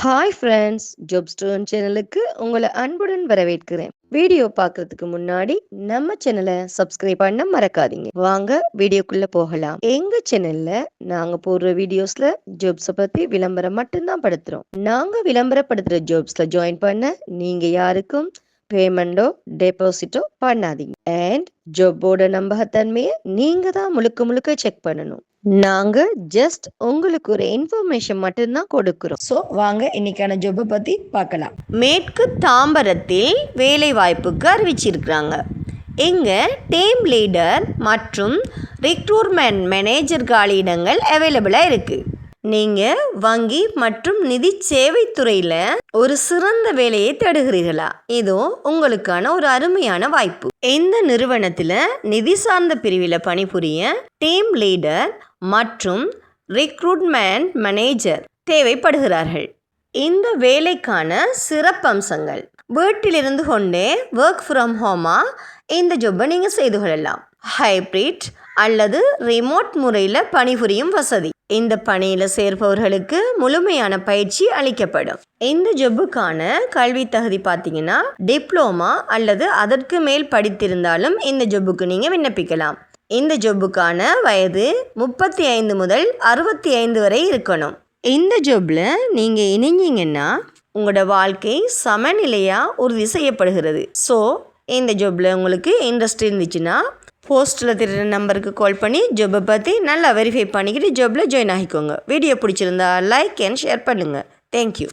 Hi friends, job stone சேனலுக்கு உங்களை அன்புடன் வரவேற்கிறேன். வீடியோ பார்க்கறதுக்கு முன்னாடி நம்ம சேனலை சப்ஸ்கிரைப் பண்ண மறக்காதீங்க. வாங்க வீடியோக்குள்ள போகலாம். எங்க சேனல்ல நாங்க போடுற வீடியோஸ்ல ஜாப்ஸை பத்தி விளம்பரம் மட்டும்தான் படுத்துறோம். நாங்க விளம்பரப்படுத்துற ஜாப்ஸ்ல ஜாயின் பண்ண நீங்க யாருக்கும் பேமெண்டோ டெபாசிட்டோ பண்ணாதீங்க. அண்ட் ஜாப்போட நம்பகத்தன்மையை நீங்க தான் முழுக்க முழுக்க செக் பண்ணணும். நாங்க ஜஸ்ட் உங்களுக்கு ஒரு இன்ஃபர்மேஷன் மட்டும்தான் கொடுக்கிறோம். ஸோ வாங்க இன்னைக்கான ஜாப்பை பத்தி பார்க்கலாம். மேற்கு தாம்பரத்தில் வேலை வாய்ப்புக்கு அறிவிச்சிருக்கிறாங்க. இங்கே டீம் லீடர் மற்றும் ரிக்ரூட்மெண்ட் மேனேஜர் காலியிடங்கள் அவைலபிளாக இருக்குது. நீங்கள் வங்கி மற்றும் நிதி சேவைத்துறையில் ஒரு சிறந்த வேலையை தேடுகிறீர்களா? இதோ உங்களுக்கான ஒரு அருமையான வாய்ப்பு. இந்த நிறுவனத்தில் நிதி சார்ந்த பிரிவில் பணிபுரிய டீம் லீடர் மற்றும் ரிக்ரூட்மெண்ட் மேனேஜர் தேவைப்படுகிறார்கள். இந்த வேலைக்கான சிறப்பம்சங்கள்: வீட்டிலிருந்து கொண்டே ஒர்க் ஃப்ரம் ஹோமாக இந்த ஜாப்பை நீங்கள் செய்து கொள்ளலாம். ஹைப்ரிட் அல்லது ரிமோட் முறையில் பணிபுரியும் வசதி. இந்த பணியில் சேர்ப்பவர்களுக்கு முழுமையான பயிற்சி அளிக்கப்படும். இந்த ஜாப்புக்கான கல்வி தகுதி பார்த்தீங்கன்னா டிப்ளோமா அல்லது அதற்கு மேல் படித்திருந்தாலும் இந்த ஜாப்புக்கு நீங்கள் விண்ணப்பிக்கலாம். இந்த ஜாப்புக்கான வயது 35 முதல் 65 வரை இருக்கணும். இந்த ஜாப்பில் நீங்கள் இணைஞ்சிங்கன்னா உங்களோட வாழ்க்கை சமநிலையாக உறுதி செய்யப்படுகிறது. ஸோ இந்த ஜாப்பில் உங்களுக்கு இன்ட்ரெஸ்ட் இருந்துச்சுன்னா போஸ்ட்டில் தெரிகிற நம்பருக்கு கால் பண்ணி ஜாப்பை பற்றி நல்லா வெரிஃபை பண்ணிக்கிட்டு ஜாப்பில் ஜாயின் ஆகிக்கோங்க. வீடியோ பிடிச்சிருந்தா லைக் அண்ட் ஷேர் பண்ணுங்கள். தேங்க்யூ.